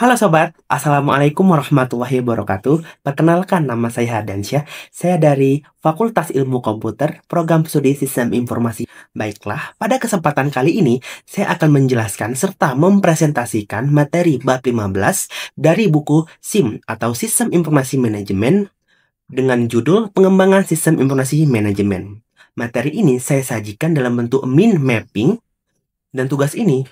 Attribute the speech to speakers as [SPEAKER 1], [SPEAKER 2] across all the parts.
[SPEAKER 1] Halo sobat, Assalamualaikum warahmatullahi wabarakatuh. Perkenalkan, nama saya Hadansyah. Saya dari Fakultas Ilmu Komputer, Program Studi Sistem Informasi. Baiklah, pada kesempatan kali ini, saya akan menjelaskan serta mempresentasikan materi bab 15 dari buku SIM atau Sistem Informasi Manajemen dengan judul Pengembangan Sistem Informasi Manajemen. Materi ini saya sajikan dalam bentuk mind mapping, dan tugas ini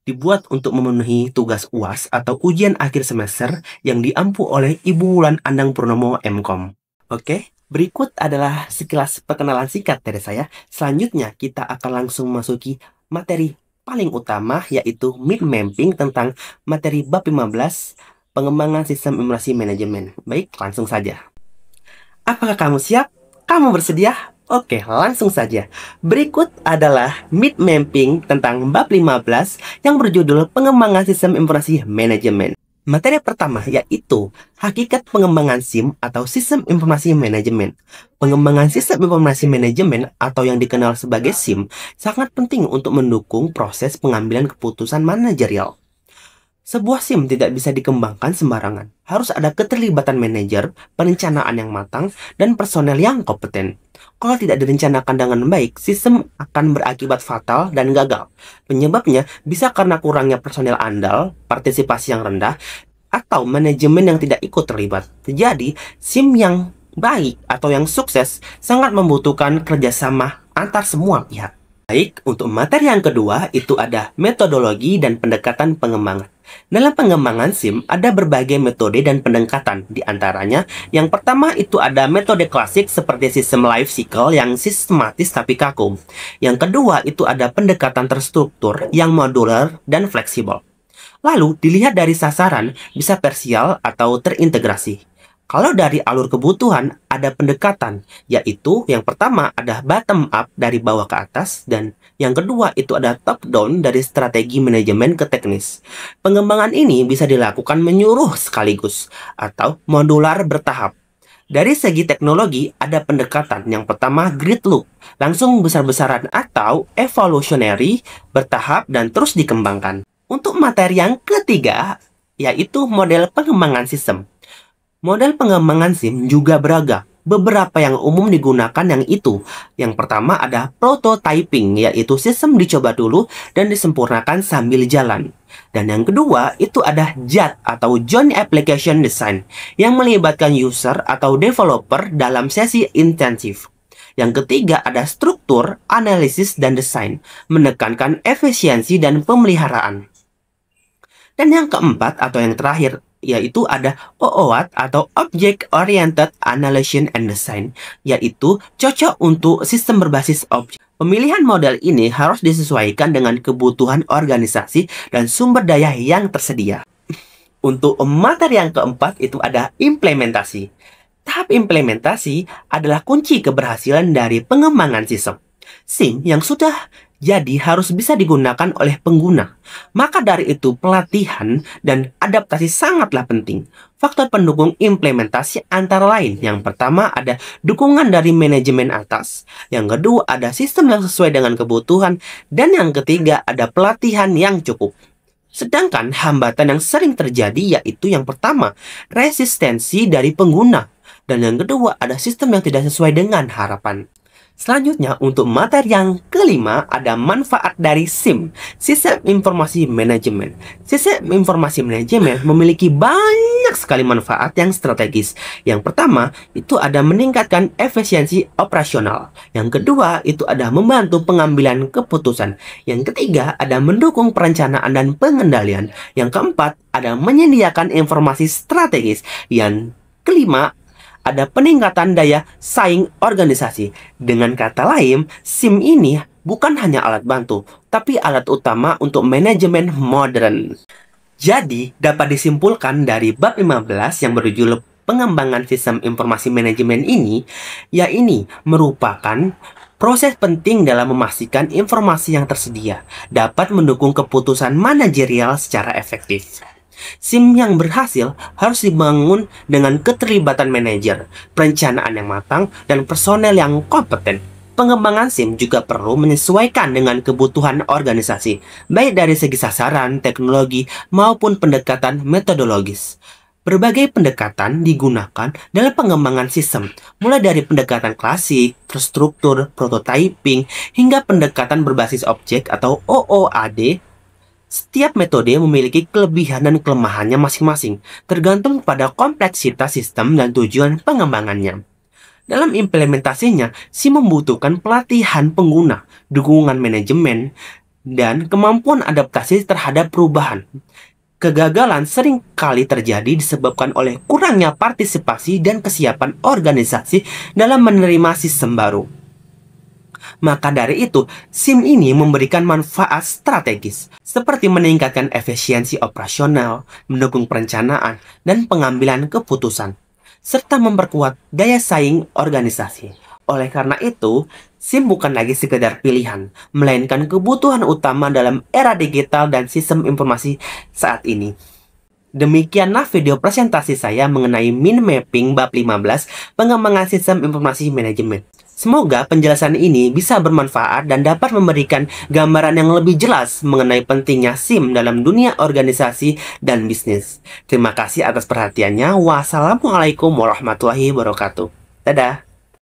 [SPEAKER 1] dibuat untuk memenuhi tugas UAS atau ujian akhir semester yang diampu oleh Ibu Wulan Andang Purnomo MKom. Oke, berikut adalah sekilas perkenalan singkat dari saya. Selanjutnya kita akan langsung masuki materi paling utama, yaitu mind mapping tentang materi bab 15 pengembangan sistem informasi manajemen. Baik, langsung saja. Apakah kamu siap? Kamu bersedia? Oke, langsung saja. Berikut adalah mind mapping tentang bab 15 yang berjudul Pengembangan Sistem Informasi Manajemen. Materi pertama yaitu hakikat pengembangan SIM atau Sistem Informasi Manajemen. Pengembangan Sistem Informasi Manajemen atau yang dikenal sebagai SIM sangat penting untuk mendukung proses pengambilan keputusan manajerial. Sebuah SIM tidak bisa dikembangkan sembarangan. Harus ada keterlibatan manajer, perencanaan yang matang, dan personel yang kompeten. Kalau tidak direncanakan dengan baik, sistem akan berakibat fatal dan gagal. Penyebabnya bisa karena kurangnya personel andal, partisipasi yang rendah, atau manajemen yang tidak ikut terlibat. Jadi, SIM yang baik atau yang sukses sangat membutuhkan kerjasama antar semua pihak. Baik, untuk materi yang kedua itu ada metodologi dan pendekatan pengembangan. Dalam pengembangan SIM ada berbagai metode dan pendekatan. Di antaranya, yang pertama itu ada metode klasik seperti sistem life cycle yang sistematis tapi kaku. Yang kedua itu ada pendekatan terstruktur yang modular dan fleksibel. Lalu dilihat dari sasaran, bisa parsial atau terintegrasi. Kalau dari alur kebutuhan, ada pendekatan, yaitu yang pertama ada bottom up dari bawah ke atas, dan yang kedua itu ada top down dari strategi manajemen ke teknis. Pengembangan ini bisa dilakukan menyuruh sekaligus, atau modular bertahap. Dari segi teknologi, ada pendekatan yang pertama grid loop, langsung besar-besaran atau evolutionary, bertahap dan terus dikembangkan. Untuk materi yang ketiga, yaitu model pengembangan sistem. Model pengembangan SIM juga beragam. Beberapa yang umum digunakan yang itu. Yang pertama ada prototyping, yaitu sistem dicoba dulu dan disempurnakan sambil jalan. Dan yang kedua itu ada JAD atau Joint Application Design, yang melibatkan user atau developer dalam sesi intensif. Yang ketiga ada struktur, analisis, dan desain, menekankan efisiensi dan pemeliharaan. Dan yang keempat atau yang terakhir yaitu ada OOAD atau Object Oriented Analysis and Design, yaitu cocok untuk sistem berbasis objek. Pemilihan model ini harus disesuaikan dengan kebutuhan organisasi dan sumber daya yang tersedia. Untuk materi yang keempat itu ada implementasi. Tahap implementasi adalah kunci keberhasilan dari pengembangan sistem. SIM yang sudah jadi harus bisa digunakan oleh pengguna. Maka dari itu pelatihan dan adaptasi sangatlah penting. Faktor pendukung implementasi antara lain. Yang pertama ada dukungan dari manajemen atas. Yang kedua ada sistem yang sesuai dengan kebutuhan. Dan yang ketiga ada pelatihan yang cukup. Sedangkan hambatan yang sering terjadi yaitu yang pertama resistensi dari pengguna. Dan yang kedua ada sistem yang tidak sesuai dengan harapan. Selanjutnya, untuk materi yang kelima ada manfaat dari SIM, Sistem Informasi Manajemen. Sistem Informasi Manajemen memiliki banyak sekali manfaat yang strategis. Yang pertama, itu ada meningkatkan efisiensi operasional. Yang kedua, itu ada membantu pengambilan keputusan. Yang ketiga, ada mendukung perencanaan dan pengendalian. Yang keempat, ada menyediakan informasi strategis. Yang kelima, ada peningkatan daya saing organisasi. Dengan kata lain, SIM ini bukan hanya alat bantu, tapi alat utama untuk manajemen modern. Jadi, dapat disimpulkan dari bab 15 yang berjudul Pengembangan Sistem Informasi Manajemen ini, ya ini merupakan proses penting dalam memastikan informasi yang tersedia dapat mendukung keputusan manajerial secara efektif. SIM yang berhasil harus dibangun dengan keterlibatan manajer, perencanaan yang matang, dan personel yang kompeten. Pengembangan SIM juga perlu menyesuaikan dengan kebutuhan organisasi, baik dari segi sasaran, teknologi, maupun pendekatan metodologis. Berbagai pendekatan digunakan dalam pengembangan sistem, mulai dari pendekatan klasik, terstruktur, prototyping, hingga pendekatan berbasis objek atau OOAD. Setiap metode memiliki kelebihan dan kelemahannya masing-masing, tergantung pada kompleksitas sistem dan tujuan pengembangannya. Dalam implementasinya, SIM membutuhkan pelatihan pengguna, dukungan manajemen, dan kemampuan adaptasi terhadap perubahan. Kegagalan sering kali terjadi disebabkan oleh kurangnya partisipasi dan kesiapan organisasi dalam menerima sistem baru. Maka dari itu, SIM ini memberikan manfaat strategis, seperti meningkatkan efisiensi operasional, mendukung perencanaan, dan pengambilan keputusan, serta memperkuat daya saing organisasi. Oleh karena itu, SIM bukan lagi sekedar pilihan, melainkan kebutuhan utama dalam era digital dan sistem informasi saat ini. Demikianlah video presentasi saya mengenai Mind Mapping bab 15, pengembangan sistem informasi manajemen. Semoga penjelasan ini bisa bermanfaat dan dapat memberikan gambaran yang lebih jelas mengenai pentingnya SIM dalam dunia organisasi dan bisnis. Terima kasih atas perhatiannya. Wassalamualaikum warahmatullahi wabarakatuh. Dadah.